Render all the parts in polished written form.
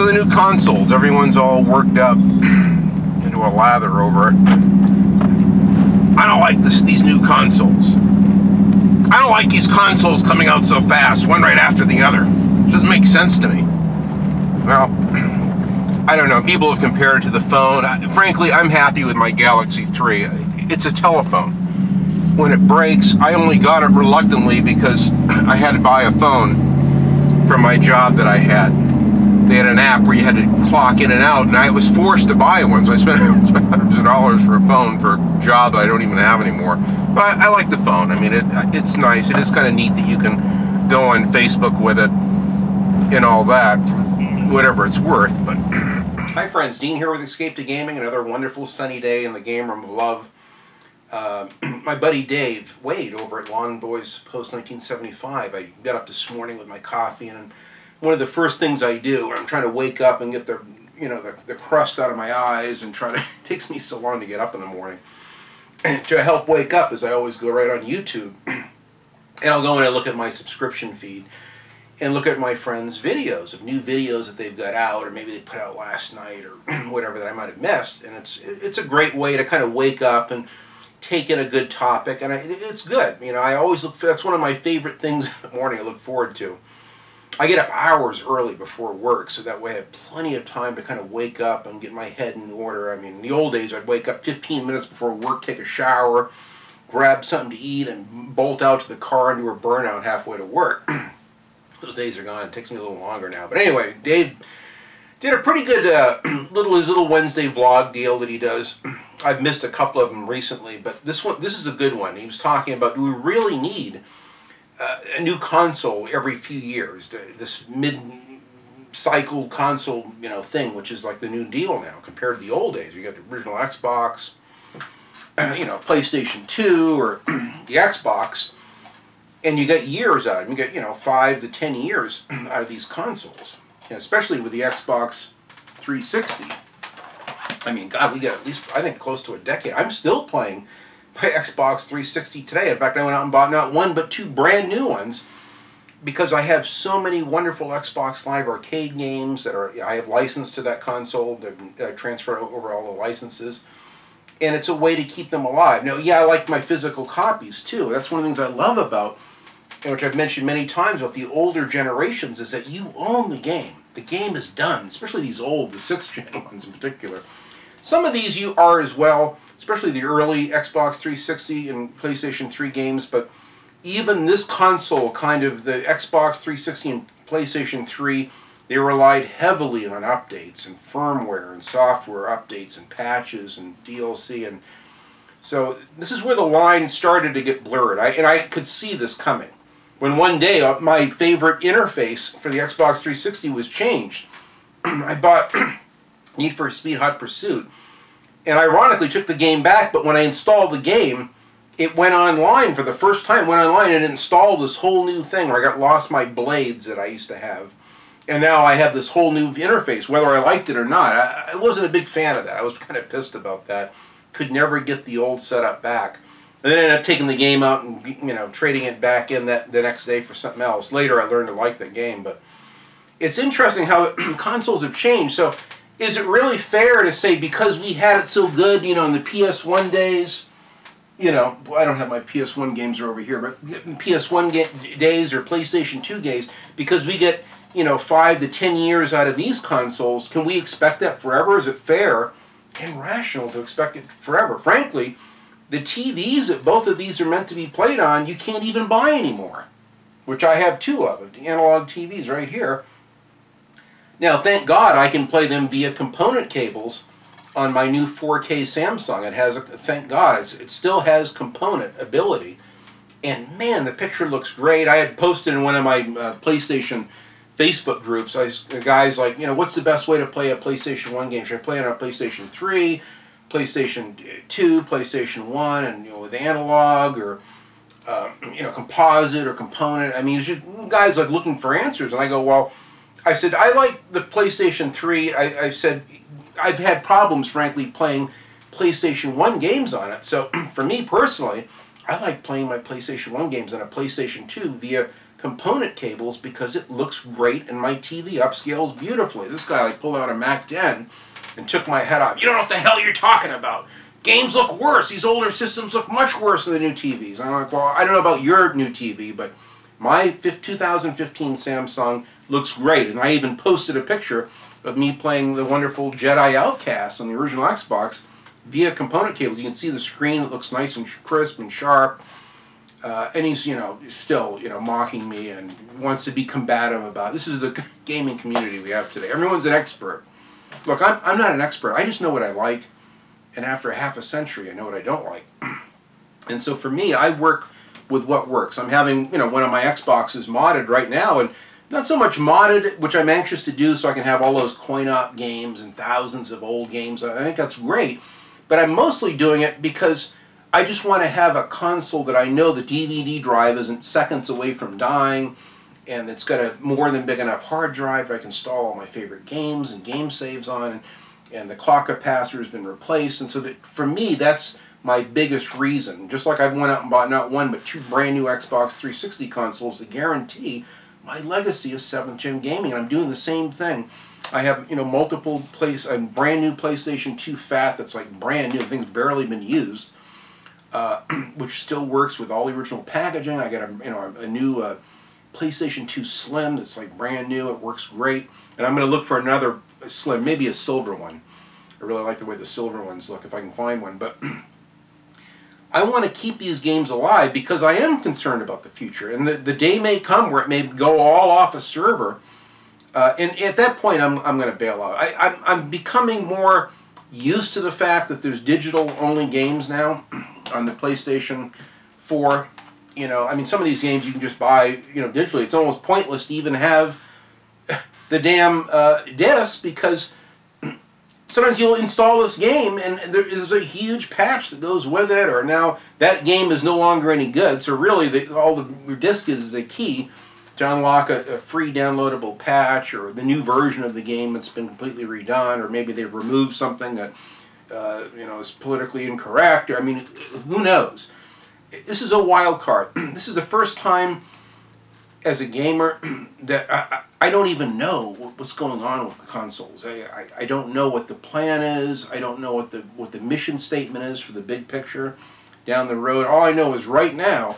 So the new consoles, everyone's all worked up into a lather over it. I don't like these new consoles. I don't like these consoles coming out so fast, one right after the other. It doesn't make sense to me. Well, I don't know. People have compared it to the phone. Frankly, I'm happy with my Galaxy 3. It's a telephone. When it breaks, I only got it reluctantly because I had to buy a phone for my job that I had. They had an app where you had to clock in and out, and I was forced to buy one, so I spent hundreds of dollars for a phone for a job that I don't even have anymore. But I like the phone. I mean, it's nice. It is kind of neat that you can go on Facebook with it and all that, for whatever it's worth. But hi friends, Dean here with Escape to Gaming, another wonderful sunny day in the game room of love. My buddy Dave Wade over at Lawn Boys Post 1975, I got up this morning with my coffee, and one of the first things I do when I'm trying to wake up and get the crust out of my eyes and it takes me so long to get up in the morning, to help wake up is I always go right on YouTube and I'll go in and look at my subscription feed and look at my friends' videos of new videos that they've got out, or maybe they put out last night or whatever that I might have missed. And it's a great way to kind of wake up and take in a good topic, and it's good. You know, I always look for, that's one of my favorite things in the morning I look forward to. I get up hours early before work, so that way I have plenty of time to kind of wake up and get my head in order. I mean, in the old days, I'd wake up 15 minutes before work, take a shower, grab something to eat, and bolt out to the car and do a burnout halfway to work. Those days are gone. It takes me a little longer now. But anyway, Dave did a pretty good his little Wednesday vlog deal that he does. I've missed a couple of them recently, but this is a good one. He was talking about, do we really need a new console every few years? This mid-cycle console, thing, which is like the new deal now compared to the old days. You got the original Xbox, PlayStation 2 or the Xbox, and you got years out of them. You get 5 to 10 years out of these consoles, and especially with the Xbox 360. I mean, God, we got at least, I think, close to a decade. I'm still playing my Xbox 360 today. In fact, I went out and bought not one but 2 brand new ones because I have so many wonderful Xbox Live Arcade games that I have licensed to that console. I transfer over all the licenses, and it's a way to keep them alive. Now, yeah, I like my physical copies too. That's one of the things I love about, which I've mentioned many times about the older generations, is that you own the game. The game is done, especially these old, the 6th gen ones in particular. Some of these you are as well, especially the early Xbox 360 and PlayStation 3 games, but even this console, kind of the Xbox 360 and PlayStation 3, they relied heavily on updates and firmware and software updates and patches and DLC, and so this is where the line started to get blurred. I could see this coming. When one day my favorite interface for the Xbox 360 was changed. I bought Need for Speed Hot Pursuit, and ironically took the game back, but when I installed the game, it went online for the first time, went online and installed this whole new thing where I lost my blades that I used to have. And now I have this whole new interface, whether I liked it or not. I wasn't a big fan of that. I was kind of pissed about that. Could never get the old setup back. And then I ended up taking the game out and trading it back in the next day for something else. Later I learned to like the game, but it's interesting how consoles have changed. So is it really fair to say because we had it so good, in the PS1 days, I don't have my PS1 games over here, but PS1 days or PlayStation 2 days, because we get, 5 to 10 years out of these consoles, can we expect that forever? Is it fair and rational to expect it forever? Frankly, the TVs that both of these are meant to be played on, you can't even buy anymore, which I have 2 of, the analog TVs right here. Now, thank God I can play them via component cables on my new 4K Samsung. It has, thank God, it still has component ability. And man, the picture looks great. I had posted in one of my PlayStation Facebook groups, the guy's like, what's the best way to play a PlayStation 1 game? Should I play it on a PlayStation 3, PlayStation 2, PlayStation 1, and with analog, or composite or component? I mean, guys like looking for answers, and I go, well, I said, I like the PlayStation 3. I said, I've had problems, frankly, playing PlayStation 1 games on it. So, for me personally, I like playing my PlayStation 1 games on a PlayStation 2 via component cables because it looks great and my TV upscales beautifully. This guy like pulled out a Mac 10 and took my head off. You don't know what the hell you're talking about. Games look worse. These older systems look much worse than the new TVs. I'm like, well, I don't know about your new TV, but my 2015 Samsung looks great. And I even posted a picture of me playing the wonderful Jedi Outcast on the original Xbox via component cables. You can see the screen. It looks nice and crisp and sharp. And he's, still, mocking me and wants to be combative about it. This is the gaming community we have today. Everyone's an expert. Look, I'm not an expert. I just know what I like. And after half a century, I know what I don't like. And so for me, I work with what works. I'm having, one of my Xboxes modded right now, and not so much modded, which I'm anxious to do so I can have all those coin-op games and thousands of old games. I think that's great. But I'm mostly doing it because I just want to have a console that I know the DVD drive isn't seconds away from dying, and it's got a more than big enough hard drive I can install all my favorite games and game saves on, and the clock capacitor has been replaced. And so that, for me, that's my biggest reason. Just like I went out and bought not one but two brand new Xbox 360 consoles to guarantee my legacy is 7th gen gaming, and I'm doing the same thing. I have multiple a brand new PlayStation 2 Fat that's like brand new, the thing's barely been used, which still works with all the original packaging. I got a new PlayStation 2 Slim that's like brand new. It works great, and I'm going to look for another Slim, maybe a silver one. I really like the way the silver ones look if I can find one, but I want to keep these games alive because I am concerned about the future, and the day may come where it may go all off a server, and at that point I'm going to bail out. I'm becoming more used to the fact that there's digital-only games now on the PlayStation 4. I mean, some of these games you can just buy, digitally. It's almost pointless to even have the damn disc because sometimes you'll install this game and there's a huge patch that goes with it, or now that game is no longer any good. So really, all your disc is a key to unlock a free downloadable patch, or the new version of the game that's been completely redone, or maybe they've removed something that is politically incorrect. Or I mean, who knows? This is a wild card. This is the first time as a gamer that I don't even know what's going on with the consoles. I don't know what the plan is. I don't know what the mission statement is for the big picture down the road. All I know is right now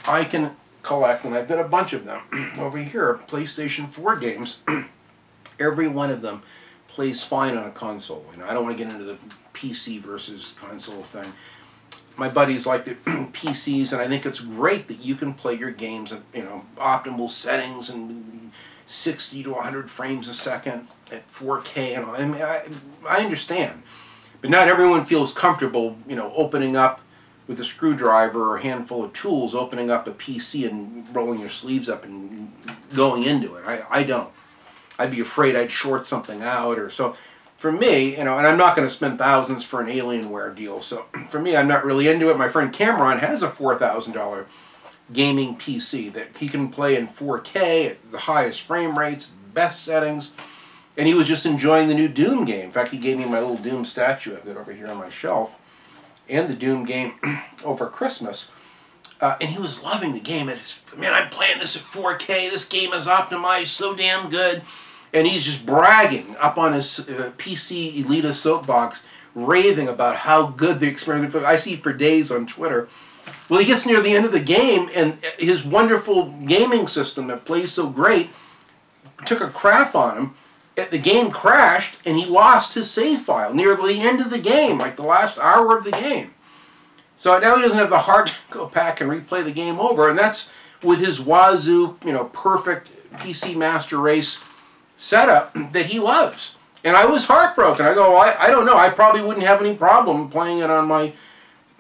I can collect, and I've got a bunch of them over here, PlayStation 4 games. Every one of them plays fine on a console. I don't want to get into the PC versus console thing. My buddies like the PCs, and I think it's great that you can play your games at optimal settings and 60 to 100 frames a second at 4K and all. I mean, I understand, but not everyone feels comfortable, opening up with a screwdriver or a handful of tools, opening up a PC and rolling your sleeves up and going into it. I don't. I'd be afraid I'd short something out or so. For me, and I'm not going to spend thousands for an Alienware deal, so for me, I'm not really into it. My friend Cameron has a $4,000 gaming PC that he can play in 4K at the highest frame rates, best settings, and he was just enjoying the new Doom game. In fact, he gave me my little Doom statue I've got over here on my shelf, and the Doom game over Christmas, and he was loving the game. And man, I'm playing this at 4K, this game is optimized so damn good. And he's just bragging up on his PC elitist soapbox, raving about how good the experience is. I see for days on Twitter. Well, he gets near the end of the game, and his wonderful gaming system that plays so great took a crap on him. The game crashed, and he lost his save file near the end of the game, like the last hour of the game. So now he doesn't have the heart to go back and replay the game over, and that's with his wazoo, perfect PC Master Race setup that he loves. And I was heartbroken. I go, well, I don't know. I probably wouldn't have any problem playing it on my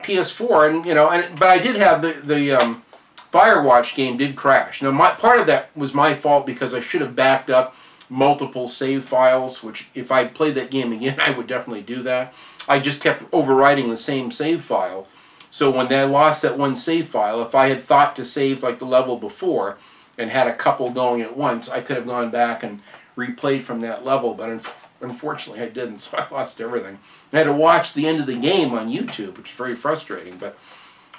PS4, and but I did have the Firewatch game did crash. Now, part of that was my fault because I should have backed up multiple save files, which if I played that game again, I would definitely do that. I just kept overwriting the same save file. So when I lost that one save file, if I had thought to save like the level before and had a couple going at once, I could have gone back and replayed from that level, but unfortunately I didn't, so I lost everything. I had to watch the end of the game on YouTube, which is very frustrating, but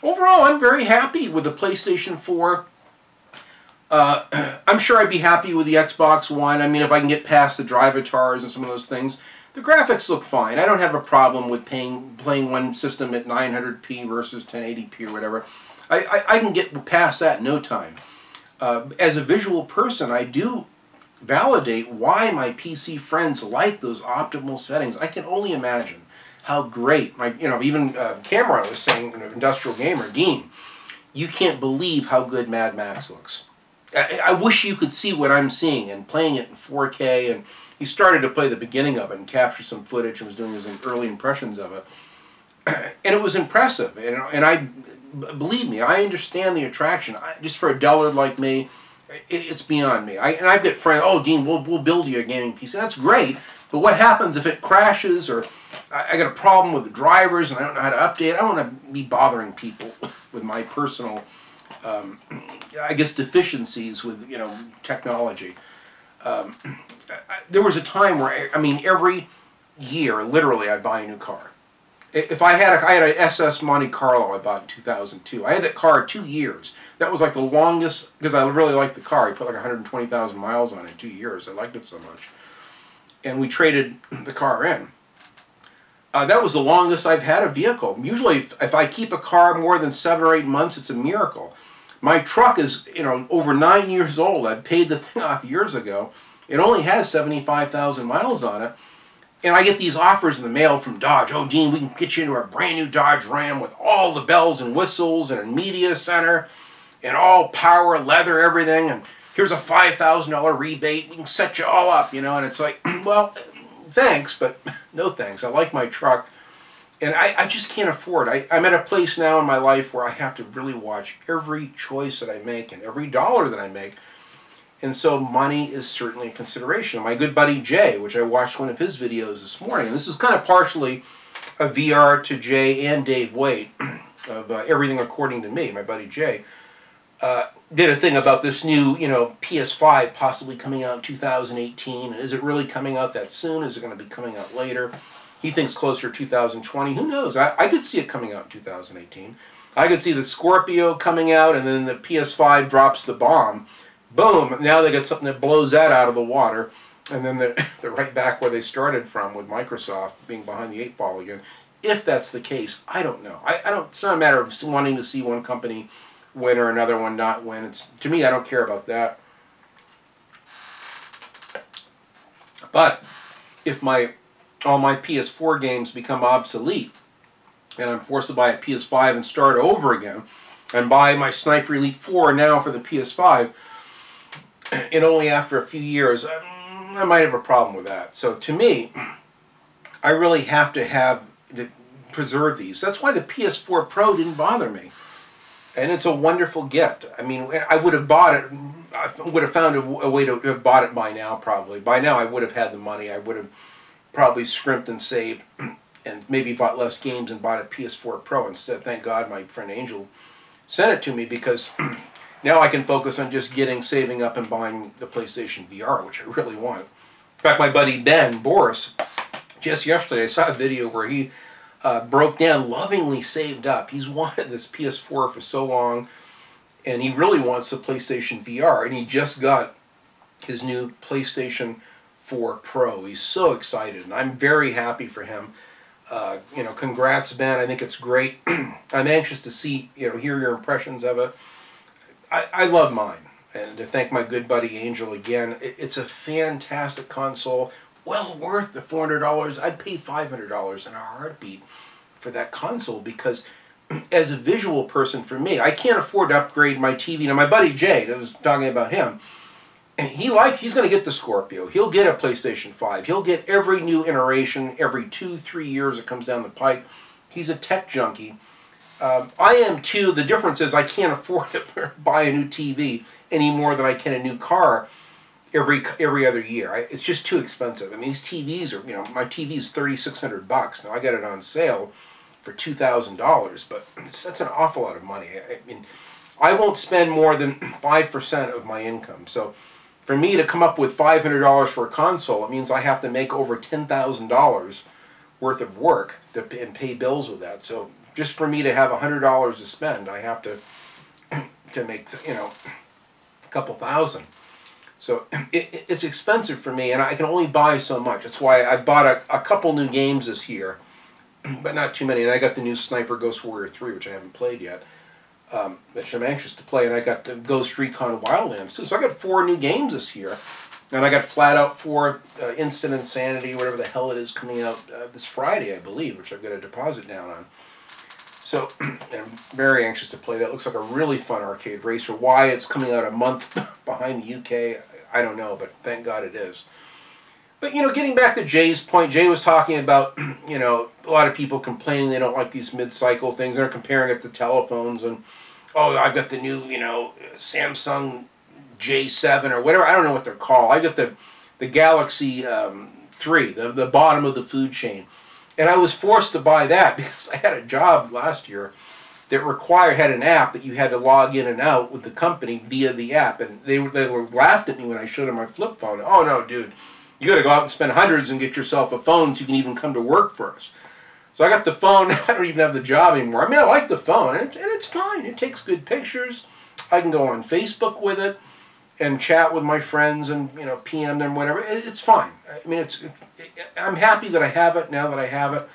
overall I'm very happy with the PlayStation 4. I'm sure I'd be happy with the Xbox One. I mean, if I can get past the drivatars and some of those things. The graphics look fine. I don't have a problem with playing one system at 900p versus 1080p or whatever. I can get past that in no time. As a visual person, I do validate why my PC friends like those optimal settings. I can only imagine how great my, even Cameron was saying, Industrial Gamer, Dean, you can't believe how good Mad Max looks. I wish you could see what I'm seeing and playing it in 4K. And he started to play the beginning of it and capture some footage and was doing his early impressions of it. And it was impressive. And I, believe me, I understand the attraction. Just for a dullard like me, it's beyond me. And I've got friends, oh, Dean, we'll build you a gaming PC. That's great. But what happens if it crashes or I got a problem with the drivers and I don't know how to update? I don't want to be bothering people with my personal, I guess, deficiencies with, technology. There was a time where, every year, literally, I'd buy a new car. If I had an SS Monte Carlo I bought in 2002. I had that car 2 years. That was like the longest, because I really liked the car. I put like 120,000 miles on it in 2 years. I liked it so much. And we traded the car in. That was the longest I've had a vehicle. Usually, if I keep a car more than 7 or 8 months, it's a miracle. My truck is, over 9 years old. I paid the thing off years ago. It only has 75,000 miles on it. And I get these offers in the mail from Dodge. Oh, Dean, we can get you into a brand new Dodge Ram with all the bells and whistles and a media center and all power, leather, everything. And here's a $5,000 rebate. We can set you all up, And it's like, well, thanks, but no thanks. I like my truck. And I just can't afford. I'm at a place now in my life where I have to really watch every choice that I make and every dollar that I make. And so money is certainly a consideration. My good buddy Jay, which I watched one of his videos this morning, and this is kind of partially a VR to Jay and Dave Waite of Everything According to Me, my buddy Jay, did a thing about this new, PS5 possibly coming out in 2018. And is it really coming out that soon? Is it going to be coming out later? He thinks closer to 2020. Who knows? I could see it coming out in 2018. I could see the Scorpio coming out and then the PS5 drops the bomb. Boom, now they got something that blows that out of the water, and then they're right back where they started from with Microsoft being behind the 8 ball again. If that's the case, I don't know. It's not a matter of wanting to see one company win or another one not win. To me, I don't care about that. But if all my PS4 games become obsolete, and I'm forced to buy a PS5 and start over again, and buy my Sniper Elite 4 now for the PS5, and only after a few years, I might have a problem with that. So to me, I really have to preserve these. That's why the PS4 Pro didn't bother me. And it's a wonderful gift. I would have bought it, I would have found a way to have bought it by now probably. By now I would have had the money. I would have probably scrimped and saved and maybe bought less games and bought a PS4 Pro instead. Thank God my friend Angel sent it to me because now I can focus on just saving up and buying the PlayStation VR, which I really want. In fact, my buddy Ben Boris, just yesterday I saw a video where he broke down, lovingly saved up. He's wanted this PS4 for so long, and he really wants the PlayStation VR, and he just got his new PlayStation 4 Pro. He's so excited, and I'm very happy for him. Congrats, Ben. I think it's great. I'm anxious to hear your impressions of it. I love mine, and to thank my good buddy Angel again. It's a fantastic console, well worth the $400. I'd pay $500 in a heartbeat for that console because, as a visual person, for me, I can't afford to upgrade my TV. Now, my buddy Jay, I was talking about him, and he's going to get the Scorpio. He'll get a PlayStation 5. He'll get every new iteration every 2-3 years that comes down the pike. He's a tech junkie. I am too. The difference is I can't afford to buy a new TV any more than I can a new car every other year. It's just too expensive. These TVs are, my TV is $3,600. Now I got it on sale for $2,000, but that's an awful lot of money. I won't spend more than 5% of my income. So for me to come up with $500 for a console, it means I have to make over $10,000 worth of work and pay bills with that. So just for me to have $100 to spend, I have to make couple thousand. So it's expensive for me, and I can only buy so much. That's why I bought a couple new games this year, but not too many. And I got the new Sniper Ghost Warrior 3, which I haven't played yet, which I'm anxious to play. And I got the Ghost Recon Wildlands too. So I got 4 new games this year. And I got Flat Out 4 Instant Insanity, whatever the hell it is, coming out this Friday, I believe, which I've got a deposit down on. So I'm very anxious to play that. It looks like a really fun arcade racer. Why it's coming out a month behind the UK, I don't know, but thank God it is. But, you know, getting back to Jay's point, Jay was talking about, you know, a lot of people complaining they don't like these mid-cycle things. They're comparing it to telephones and, oh, I've got the new, you know, Samsung J7 or whatever. I don't know what they're called. I got the Galaxy 3, the bottom of the food chain. And I was forced to buy that because I had a job last year that had an app that you had to log in and out with the company via the app. And they laughed at me when I showed them my flip phone. Oh, no, dude, you got to go out and spend hundreds and get yourself a phone so you can even come to work for us. So I got the phone. I don't even have the job anymore. I mean, I like the phone, and it's fine. It takes good pictures. I can go on Facebook with it and chat with my friends and, you know, PM them, whatever. It's fine. I mean, I'm happy that I have it now that I have it,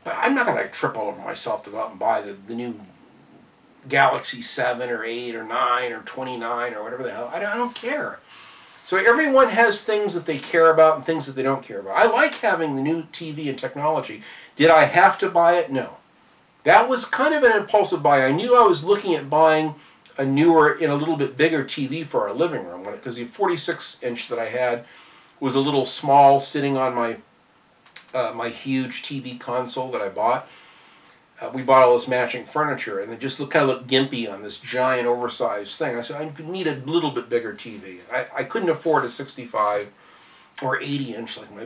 but I'm not going to trip all over myself to go out and buy the new Galaxy 7 or 8 or 9 or 29 or whatever the hell. I don't care. So everyone has things that they care about and things that they don't care about. I like having the new TV and technology. Did I have to buy it? No. That was kind of an impulsive buy. I knew I was looking at buying a newer and a little bit bigger TV for our living room, because the 46-inch that I had was a little small, sitting on my my huge TV console that I bought. We bought all this matching furniture, and it just kind of looked gimpy on this giant, oversized thing. I said, I need a little bit bigger TV. I couldn't afford a 65 or 80-inch like my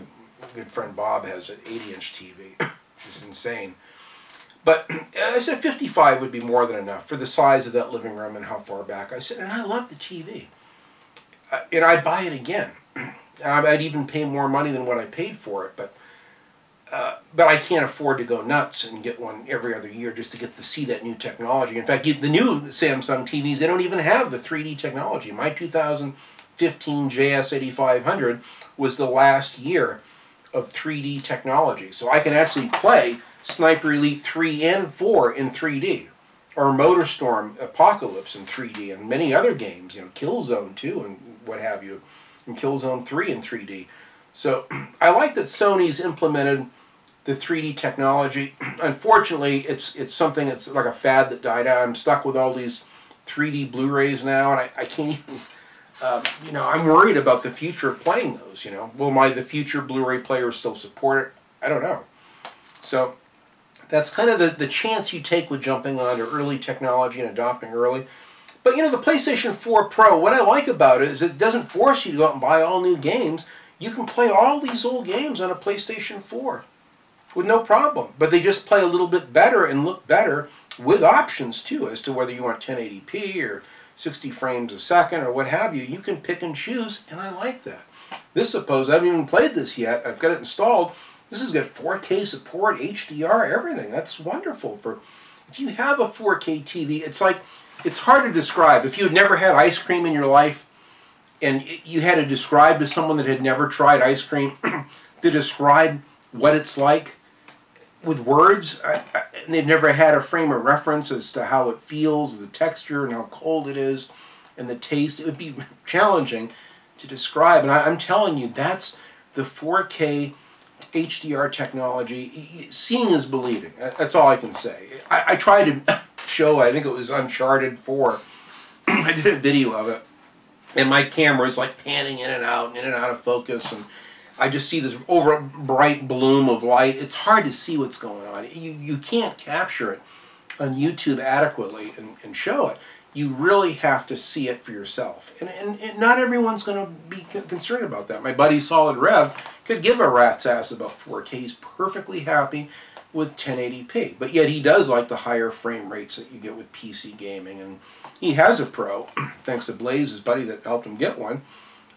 good friend Bob has an 80-inch TV, which is insane. But I said 55 would be more than enough for the size of that living room and how far back. I said, and I love the TV. And I'd buy it again. I'd even pay more money than what I paid for it. But I can't afford to go nuts and get one every other year just to get to see that new technology. In fact, the new Samsung TVs, they don't even have the 3D technology. My 2015 JS8500 was the last year of 3D technology. So I can actually play Sniper Elite 3 and 4 in 3D, or MotorStorm Apocalypse in 3D, and many other games, you know, Killzone 2 and what have you, and Killzone 3 in 3D. So I like that Sony's implemented the 3D technology. Unfortunately, it's something that's like a fad that died out. I'm stuck with all these 3D Blu-rays now, and I can't even, you know, I'm worried about the future of playing those, you know. Will the future Blu-ray players still support it? I don't know. So that's kind of the chance you take with jumping onto early technology and adopting early. But, you know, the PlayStation 4 Pro, what I like about it is it doesn't force you to go out and buy all new games. You can play all these old games on a PlayStation 4 with no problem. But they just play a little bit better and look better with options, too, as to whether you want 1080p or 60 frames a second or what have you. You can pick and choose, and I like that. This, suppose, I haven't even played this yet. I've got it installed. This has got 4K support, HDR, everything. That's wonderful. If you have a 4K TV, it's hard to describe. If you had never had ice cream in your life and you had to describe to someone that had never tried ice cream, to describe what it's like with words, and they've never had a frame of reference as to how it feels, the texture, and how cold it is, and the taste, it would be challenging to describe. And I'm telling you, that's the 4K HDR technology. Seeing is believing. That's all I can say. I tried to show, I think it was Uncharted 4. I did a video of it, and my camera is like panning in and out of focus, and I just see this over bright bloom of light. It's hard to see what's going on. You can't capture it on YouTube adequately and show it. You really have to see it for yourself. And not everyone's going to be concerned about that. My buddy Solid Rev could give a rat's ass about 4K. He's perfectly happy with 1080p. But yet he does like the higher frame rates that you get with PC gaming. And he has a Pro, thanks to Blaze, his buddy that helped him get one.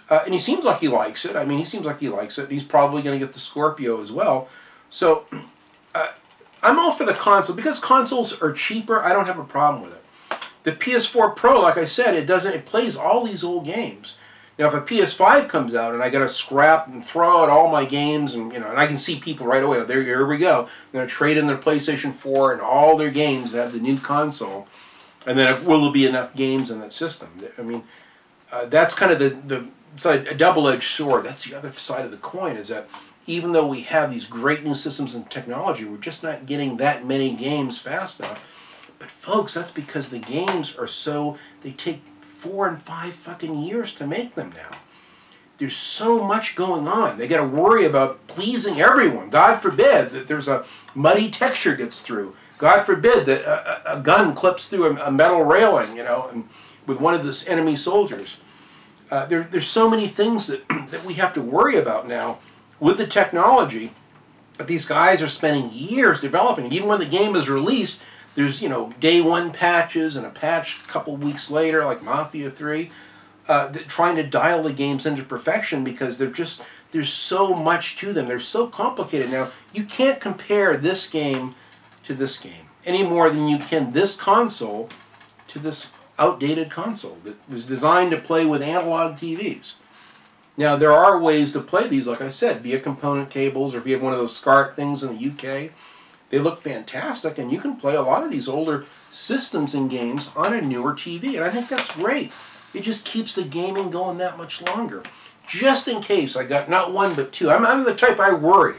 And he seems like he likes it. I mean, he seems like he likes it. He's probably going to get the Scorpio as well. So I'm all for the console. Because consoles are cheaper, I don't have a problem with it. The PS4 Pro, like I said, it plays all these old games. Now, if a PS5 comes out and I got to scrap and throw out all my games, and and I can see people right away, there, here we go. They're going to trade in their PlayStation 4 and all their games to have the new console, and then will there be enough games in that system? I mean, that's kind of the side, a double-edged sword. That's the other side of the coin, is that even though we have these great new systems and technology, we're just not getting that many games fast enough. But folks, that's because the games are they take 4 and 5 fucking years to make them now. There's so much going on. They got to worry about pleasing everyone. God forbid that there's a muddy texture gets through. God forbid that a gun clips through a metal railing, and with one of the enemy soldiers. There's so many things that we have to worry about now with the technology. But these guys are spending years developing it. Even when the game is released, there's, day one patches and a patch a couple weeks later, like Mafia 3, trying to dial the games into perfection because there's so much to them. They're so complicated now. You can't compare this game to this game any more than you can this console to this outdated console that was designed to play with analog TVs. Now, there are ways to play these, like I said, via component cables or via one of those SCART things in the UK. They look fantastic, and you can play a lot of these older systems and games on a newer TV, and I think that's great. It just keeps the gaming going that much longer. Just in case I got not one but two. I'm the type I worry.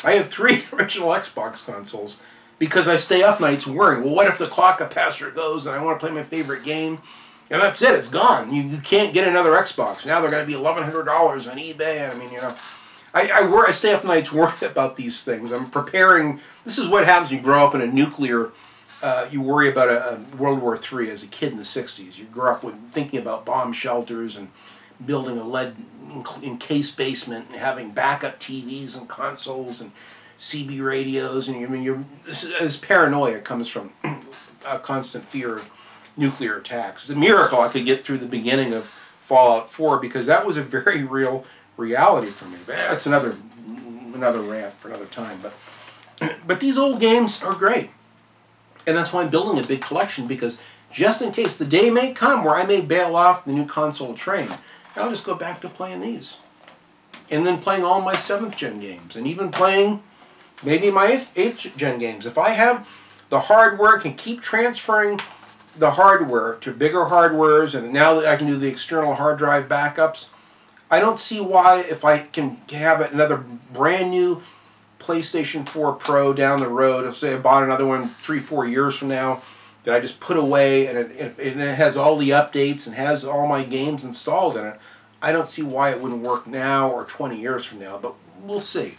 I have 3 original Xbox consoles because I stay up nights worrying, well, what if the clock capacitor goes and I want to play my favorite game? And that's it, it's gone. You can't get another Xbox. Now they're going to be $1,100 on eBay. I mean, I stay up nights worrying about these things. I'm preparing. This is what happens when you grow up in a nuclear. You worry about a World War III as a kid in the 60s. You grow up thinking about bomb shelters and building a lead encased basement and having backup TVs and consoles and CB radios. And this paranoia comes from a constant fear of nuclear attacks. It's a miracle I could get through the beginning of Fallout 4 because that was a very real reality for me. But that's another rant for another time. But these old games are great. And that's why I'm building a big collection, because just in case the day may come where I may bail off the new console train, I'll just go back to playing these. And then playing all my 7th gen games. And even playing maybe my 8th gen games. If I have the hardware, can keep transferring the hardware to bigger hardwares, and now that I can do the external hard drive backups, I don't see why, if I can have another brand new PlayStation 4 Pro down the road, if say I bought another one 3-4 years from now, that I just put away and it has all the updates and has all my games installed in it, I don't see why it wouldn't work now or 20 years from now, but we'll see.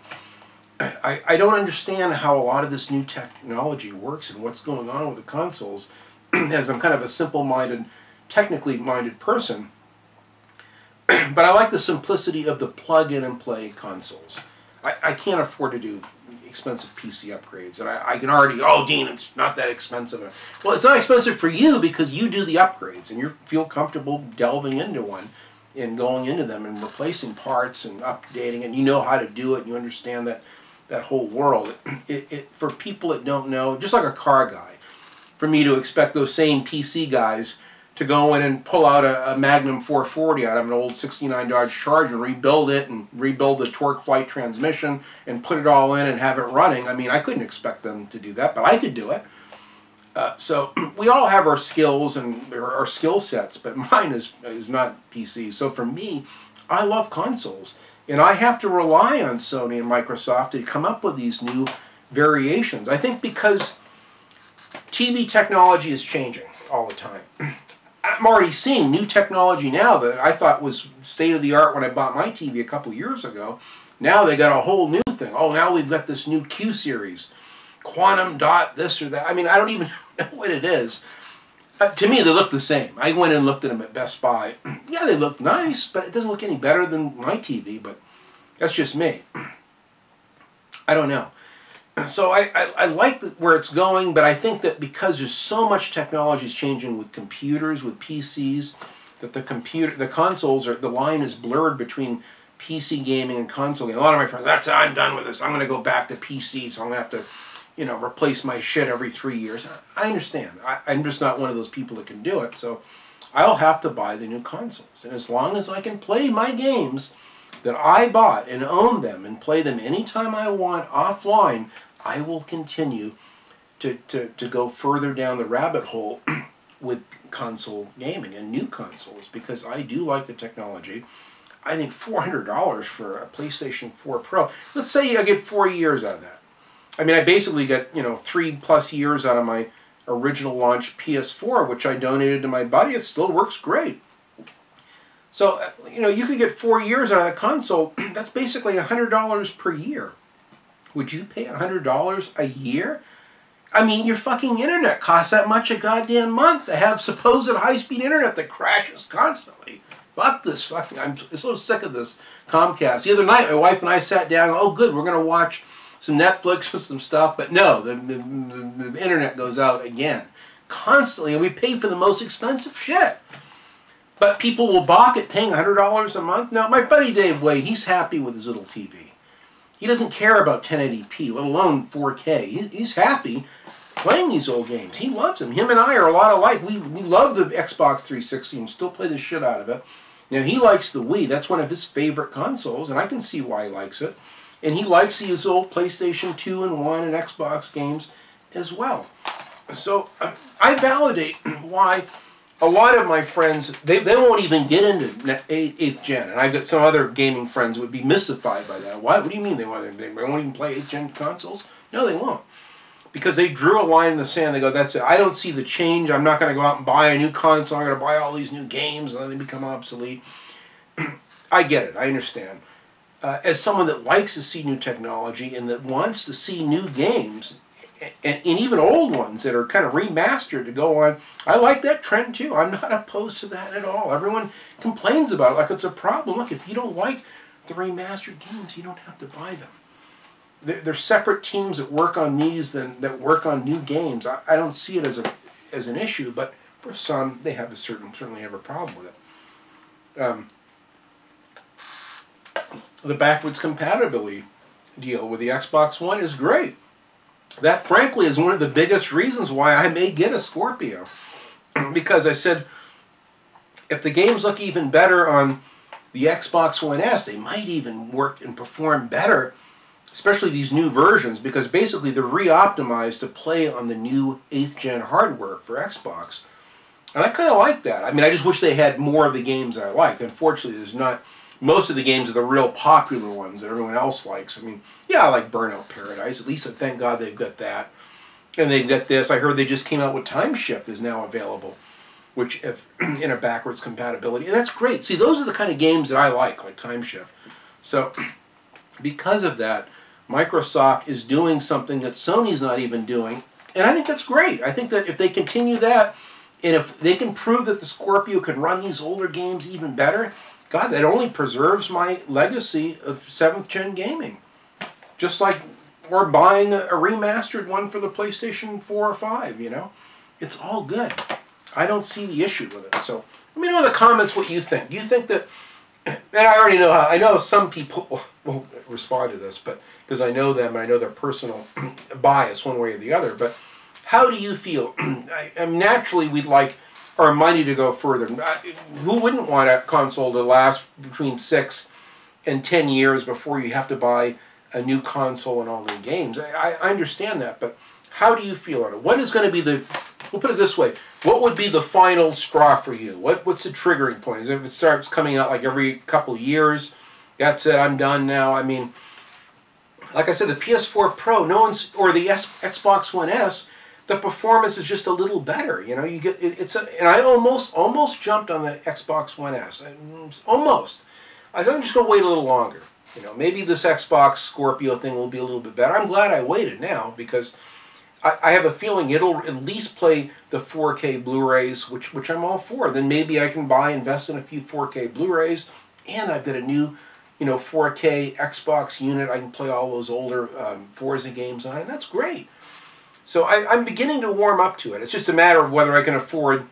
I don't understand how a lot of this new technology works and what's going on with the consoles, as I'm kind of a simple-minded, technically minded person. But I like the simplicity of the plug-in and play consoles. I can't afford to do expensive PC upgrades, and I can already, oh, Dean, it's not that expensive. Well, it's not expensive for you because you do the upgrades, and you feel comfortable delving into one and going into them and replacing parts and updating, and you know how to do it, and you understand that whole world. For people that don't know, just like a car guy, for me to expect those same PC guys to go in and pull out a Magnum 440 out of an old 69 Dodge Charger and rebuild it and rebuild the torque flight transmission and put it all in and have it running. I mean, I couldn't expect them to do that, but I could do it. So we all have our skills and our skill sets, but mine is not PC. So for me, I love consoles. And I have to rely on Sony and Microsoft to come up with these new variations. I think because TV technology is changing all the time. I'm already seeing new technology now that I thought was state-of-the-art when I bought my TV a couple years ago. Now they got a whole new thing. Oh, now we've got this new Q series. Quantum dot this or that. I mean, I don't even know what it is. To me, they look the same. I went and looked at them at Best Buy. Yeah, they look nice, but it doesn't look any better than my TV, but that's just me. I don't know. So I like where it's going, but I think that because there's so much technology is changing with computers, with PCs, that the consoles the line is blurred between PC gaming and console gaming. A lot of my friends, I'm done with this. I'm going to go back to PC, so I'm going to have to you know, replace my shit every 3 years. I understand. I'm just not one of those people that can do it. So I'll have to buy the new consoles. And as long as I can play my games that I bought and own them and play them anytime I want offline, I will continue to go further down the rabbit hole with console gaming and new consoles, because I do like the technology. I think $400 for a PlayStation 4 Pro. Let's say I get 4 years out of that. I mean, I basically get, you know, 3+ years out of my original launch PS4, which I donated to my buddy. It still works great. So, you know, you could get 4 years out of that console. That's basically $100 per year. Would you pay $100 a year? I mean, your fucking internet costs that much a goddamn month to have supposed high-speed internet that crashes constantly. Fuck this fucking... I'm so sick of this Comcast. The other night, my wife and I sat down. Oh, good, we're going to watch some Netflix and some stuff. But no, the internet goes out again. Constantly, and we pay for the most expensive shit. But people will balk at paying $100 a month. Now, my buddy Dave Way, he's happy with his little TV. He doesn't care about 1080p, let alone 4K. He's happy playing these old games. He loves them. Him and I are a lot alike. We love the Xbox 360 and still play the shit out of it. Now, he likes the Wii. That's one of his favorite consoles, and I can see why he likes it. And he likes his old PlayStation 2 and 1 and Xbox games as well. So I validate why a lot of my friends, they won't even get into 8th gen. And I've got some other gaming friends who would be mystified by that. What do you mean they won't even play 8th gen consoles? No, they won't. Because they drew a line in the sand. They go, that's it. I don't see the change. I'm not going to go out and buy a new console. I'm going to buy all these new games and then they become obsolete. I get it. I understand. As someone that likes to see new technology and that wants to see new games, and even old ones that are kind of remastered to go on, I like that trend too. I'm not opposed to that at all. Everyone complains about it like it's a problem. Look, if you don't like the remastered games, you don't have to buy them. They're separate teams that work on these that work on new games. I don't see it as an issue, but for some, they have certainly have a problem with it. The backwards compatibility deal with the Xbox One is great. That, frankly, is one of the biggest reasons why I may get a Scorpio. Because I said, if the games look even better on the Xbox One S, they might even work and perform better, especially these new versions, because basically they're re-optimized to play on the new 8th gen hardware for Xbox. And I kind of like that. I mean, I just wish they had more of the games I like. Unfortunately, there's not... Most of the games are the real popular ones that everyone else likes. I mean, yeah, I like Burnout Paradise. At least, thank God they've got that. And they've got this. I heard they just came out with Time Shift is now available, which if in a backwards compatibility. And that's great. See, those are the kind of games that I like Time Shift. So, because of that, Microsoft is doing something that Sony's not even doing. And I think that's great. I think that if they continue that, and if they can prove that the Scorpio can run these older games even better, God, that only preserves my legacy of 7th gen gaming. Just like we're buying a remastered one for the PlayStation 4 or 5, you know? It's all good. I don't see the issue with it. So let me know in the comments what you think. Do you think that, and I already know how, I know some people will respond to this, but because I know them, I know their personal bias one way or the other, but how do you feel? Naturally, we'd like our money to go further. Who wouldn't want a console to last between 6 and 10 years before you have to buy a new console and all new games? I understand that, but how do you feel on it? What is going to be the, we'll put it this way, what would be the final straw for you? What's the triggering point? Is it if it starts coming out like every couple of years, that's it, I'm done now? I mean, like I said, the PS4 Pro, or the Xbox One S, the performance is just a little better. You know, you get and I almost jumped on the Xbox One S. Almost. I'm just going to wait a little longer. You know, maybe this Xbox Scorpio thing will be a little bit better. I'm glad I waited now because I have a feeling it'll at least play the 4K Blu-rays, which I'm all for. Then maybe I can invest in a few 4K Blu-rays, and I've got a new, 4K Xbox unit. I can play all those older Forza games on it, and that's great. So I'm beginning to warm up to it. It's just a matter of whether I can afford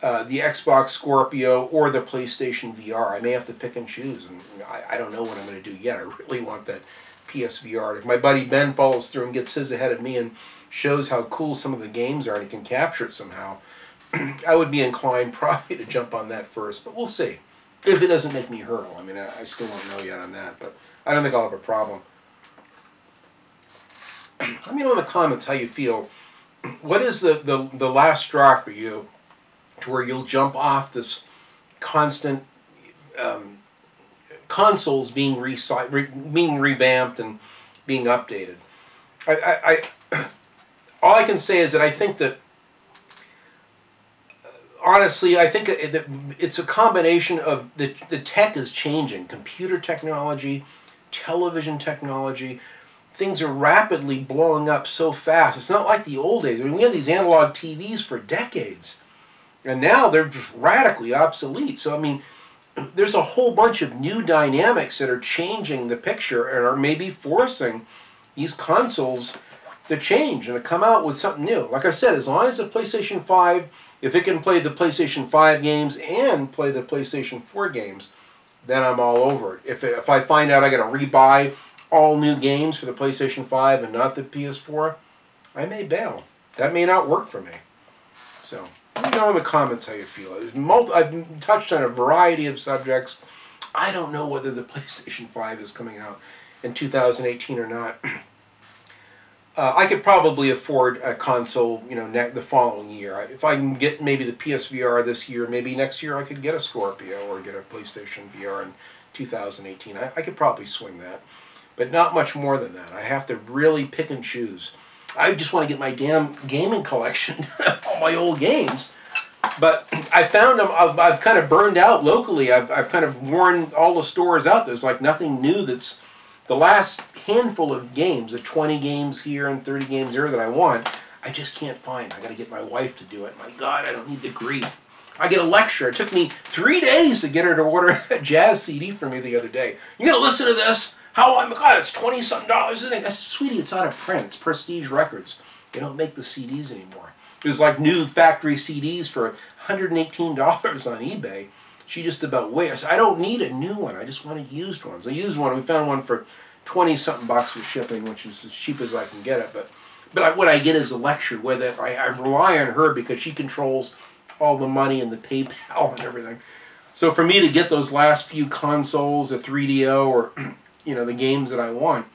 the Xbox Scorpio or the PlayStation VR. I may have to pick and choose, and I don't know what I'm going to do yet. I really want that PSVR. If my buddy Ben follows through and gets his ahead of me and shows how cool some of the games are and he can capture it somehow, I would be inclined probably to jump on that first, but we'll see. If it doesn't make me hurl. I mean, I still don't know yet on that, but I don't think I'll have a problem. Let me know in the comments how you feel. What is the last straw for you to where you'll jump off this constant consoles being revamped and being updated? All I can say is that I think that, honestly, I think it's a combination of the tech is changing. Computer technology, television technology, things are rapidly blowing up so fast. It's not like the old days. I mean, we had these analog TVs for decades, and now they're just radically obsolete. So, I mean, there's a whole bunch of new dynamics that are changing the picture and are maybe forcing these consoles to change and to come out with something new. Like I said, as long as the PlayStation 5, if it can play the PlayStation 5 games and play the PlayStation 4 games, then I'm all over it. If I find out I got to rebuy all new games for the PlayStation 5 and not the PS4, I may bail. That may not work for me. So, let me know in the comments how you feel. I've touched on a variety of subjects. I don't know whether the PlayStation 5 is coming out in 2018 or not. I could probably afford a console, you know, the following year. If I can get maybe the PSVR this year, maybe next year I could get a Scorpio or get a PlayStation VR in 2018. I could probably swing that, but not much more than that. I have to really pick and choose. I just want to get my damn gaming collection, all my old games. But I found them, I've kind of burned out locally. I've kind of worn all the stores out. There's like nothing new that's, the last handful of games, the 20 games here and 30 games there that I want, I just can't find. I got to get my wife to do it. My God, I don't need the grief. I get a lecture. It took me 3 days to get her to order a jazz CD for me the other day. You gonna listen to this? How? Oh my God, it's $20-something, isn't it? I said, sweetie, it's out of print. It's Prestige Records. They don't make the CDs anymore. There's like new factory CDs for $118 on eBay. She just about wait. I said, I don't need a new one. I just want a used one. So I used one. We found one for 20-something bucks with shipping, which is as cheap as I can get it. But what I get is a lecture with it. I rely on her because she controls all the money and the PayPal and everything. So for me to get those last few consoles, a 3DO, or you know, the games that I want,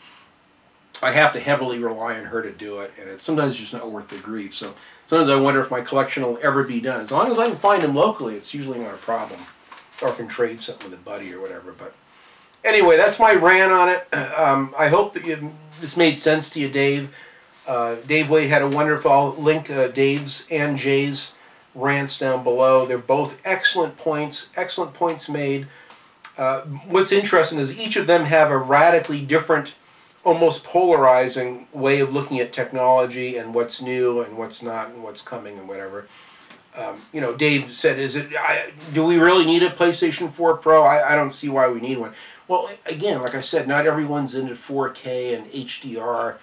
I have to heavily rely on her to do it, and sometimes it's just not worth the grief. So sometimes I wonder if my collection will ever be done. As long as I can find them locally, it's usually not a problem. Or can trade something with a buddy or whatever. But anyway, that's my rant on it. I hope that this made sense to you, Dave. Dave Wade had a wonderful, I'll link Dave's and Jay's rants down below. They're both excellent points made. What's interesting is each of them have a radically different, almost polarizing way of looking at technology and what's new and what's not and what's coming and whatever. You know, Dave said, do we really need a PlayStation 4 Pro? I don't see why we need one. Well, again, like I said, not everyone's into 4K and HDR,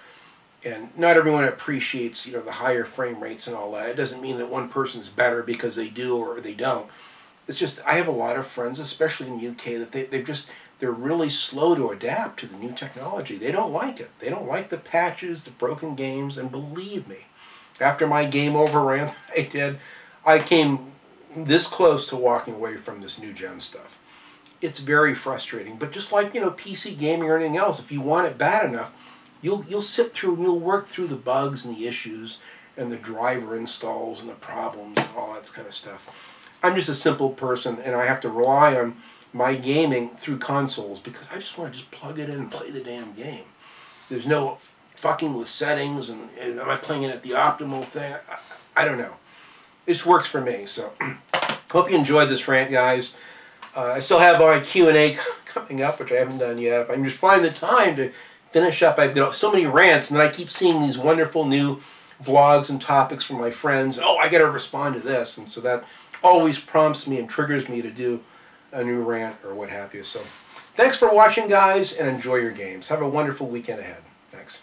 and not everyone appreciates, you know, the higher frame rates and all that. It doesn't mean that one person's better because they do or they don't. It's just, I have a lot of friends, especially in the UK, that they're really slow to adapt to the new technology. They don't like it. They don't like the patches, the broken games, and believe me, after my game over rant I did, I came this close to walking away from this new gen stuff. It's very frustrating, but just like, you know, PC gaming or anything else, if you want it bad enough, you'll sit through and you'll work through the bugs and the issues and the driver installs and the problems and all that kind of stuff. I'm just a simple person, and I have to rely on my gaming through consoles because I just want to just plug it in and play the damn game. There's no fucking with settings and am I playing it at the optimal thing? I don't know. This works for me, so hope you enjoyed this rant, guys. I still have my Q&A coming up, which I haven't done yet. If I can just find the time to finish up, I've got so many rants, and then I keep seeing these wonderful new vlogs and topics from my friends. Oh, I got to respond to this, and so that always prompts me and triggers me to do a new rant or what have you. So thanks for watching, guys, and enjoy your games. Have a wonderful weekend ahead. Thanks.